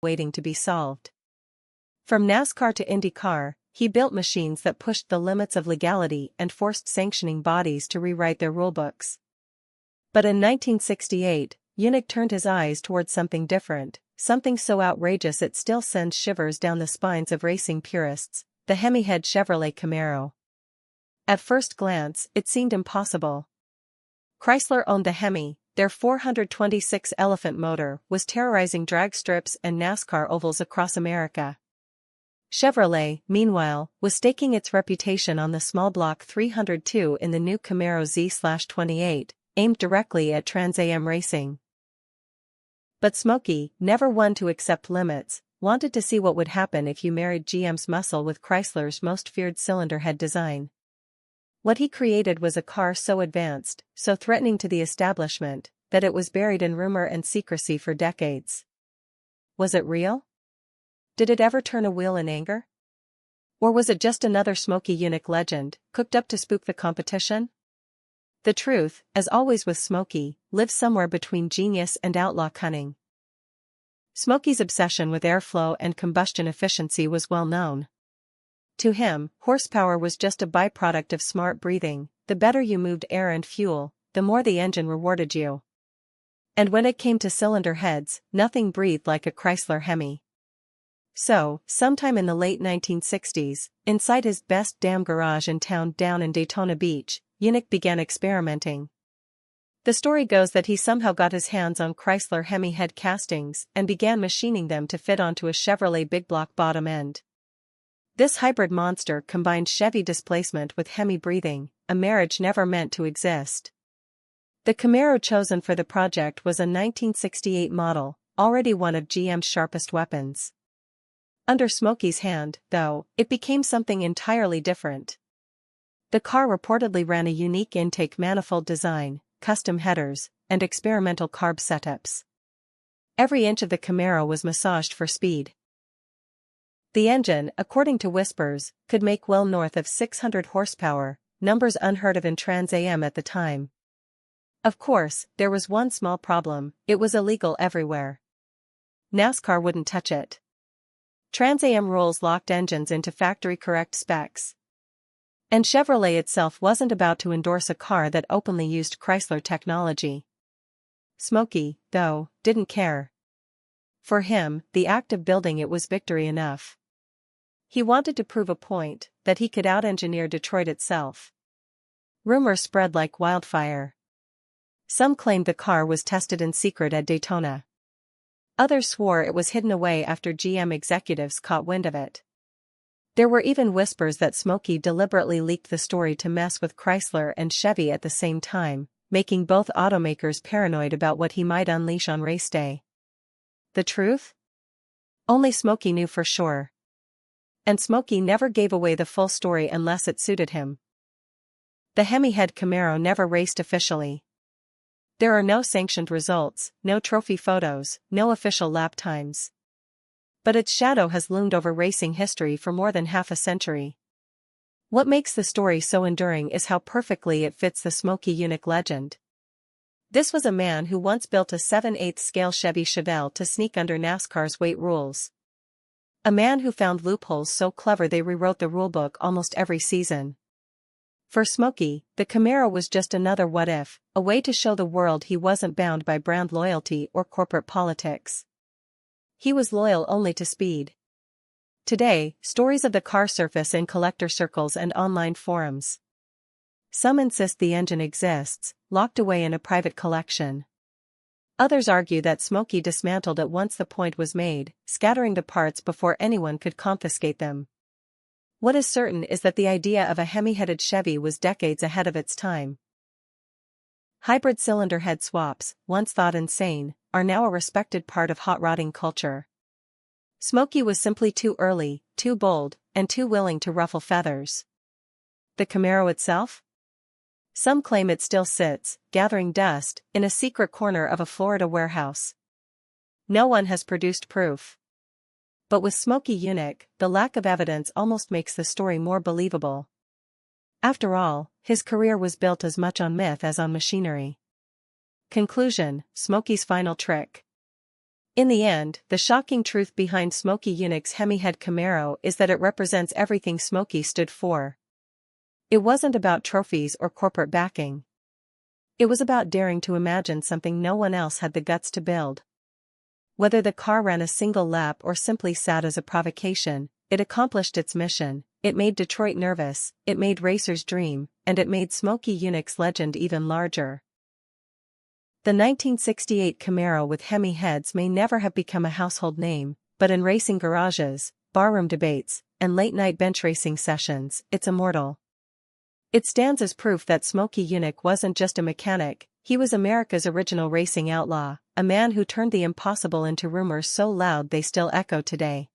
waiting to be solved. From NASCAR to IndyCar, he built machines that pushed the limits of legality and forced sanctioning bodies to rewrite their rulebooks. But in 1968, Yunick turned his eyes towards something different, something so outrageous it still sends shivers down the spines of racing purists: the Hemi Head Chevrolet Camaro. At first glance, it seemed impossible. Chrysler owned the Hemi. Their 426 elephant motor was terrorizing drag strips and NASCAR ovals across America. Chevrolet, meanwhile, was staking its reputation on the small block 302 in the new Camaro Z/28, aimed directly at Trans Am racing. But Smokey, never one to accept limits, wanted to see what would happen if you married GM's muscle with Chrysler's most feared cylinder head design. What he created was a car so advanced, so threatening to the establishment, that it was buried in rumor and secrecy for decades. Was it real? Did it ever turn a wheel in anger? Or was it just another Smokey Yunick legend, cooked up to spook the competition? The truth, as always with Smokey, lives somewhere between genius and outlaw cunning. Smokey's obsession with airflow and combustion efficiency was well known. To him, horsepower was just a byproduct of smart breathing. The better you moved air and fuel, the more the engine rewarded you. And when it came to cylinder heads, nothing breathed like a Chrysler Hemi. So, sometime in the late 1960s, inside his best damn garage in town down in Daytona Beach, Yunick began experimenting. The story goes that he somehow got his hands on Chrysler Hemi head castings and began machining them to fit onto a Chevrolet big block bottom end. This hybrid monster combined Chevy displacement with Hemi breathing, a marriage never meant to exist. The Camaro chosen for the project was a 1968 model, already one of GM's sharpest weapons. Under Smokey's hand, though, it became something entirely different. The car reportedly ran a unique intake manifold design, custom headers, and experimental carb setups. Every inch of the Camaro was massaged for speed. The engine, according to whispers, could make well north of 600 horsepower, numbers unheard of in Trans Am at the time. Of course, there was one small problem: it was illegal everywhere. NASCAR wouldn't touch it. Trans Am rules locked engines into factory-correct specs. And Chevrolet itself wasn't about to endorse a car that openly used Chrysler technology. Smokey, though, didn't care. For him, the act of building it was victory enough. He wanted to prove a point, that he could out-engineer Detroit itself. Rumors spread like wildfire. Some claimed the car was tested in secret at Daytona. Others swore it was hidden away after GM executives caught wind of it. There were even whispers that Smokey deliberately leaked the story to mess with Chrysler and Chevy at the same time, making both automakers paranoid about what he might unleash on race day. The truth? Only Smokey knew for sure. And Smokey never gave away the full story unless it suited him. The Hemi Head Camaro never raced officially. There are no sanctioned results, no trophy photos, no official lap times. But its shadow has loomed over racing history for more than half a century. What makes the story so enduring is how perfectly it fits the Smokey Yunick legend. This was a man who once built a 7/8 scale Chevy Chevelle to sneak under NASCAR's weight rules. A man who found loopholes so clever they rewrote the rulebook almost every season. For Smokey, the Camaro was just another what-if, a way to show the world he wasn't bound by brand loyalty or corporate politics. He was loyal only to speed. Today, stories of the car surface in collector circles and online forums. Some insist the engine exists, locked away in a private collection. Others argue that Smokey dismantled it once the point was made, scattering the parts before anyone could confiscate them. What is certain is that the idea of a Hemi-headed Chevy was decades ahead of its time. Hybrid cylinder head swaps, once thought insane, are now a respected part of hot rodding culture. Smokey was simply too early, too bold, and too willing to ruffle feathers. The Camaro itself? Some claim it still sits, gathering dust, in a secret corner of a Florida warehouse. No one has produced proof. But with Smokey Yunick, the lack of evidence almost makes the story more believable. After all, his career was built as much on myth as on machinery. Conclusion: Smokey's final trick. In the end, the shocking truth behind Smokey Yunick's Hemi Head Camaro is that it represents everything Smokey stood for. It wasn't about trophies or corporate backing. It was about daring to imagine something no one else had the guts to build. Whether the car ran a single lap or simply sat as a provocation, it accomplished its mission. It made Detroit nervous, it made racers dream, and it made Smokey Yunick's legend even larger. The 1968 Camaro with Hemi heads may never have become a household name, but in racing garages, barroom debates, and late-night bench racing sessions, it's immortal. It stands as proof that Smokey Yunick wasn't just a mechanic, he was America's original racing outlaw, a man who turned the impossible into rumors so loud they still echo today.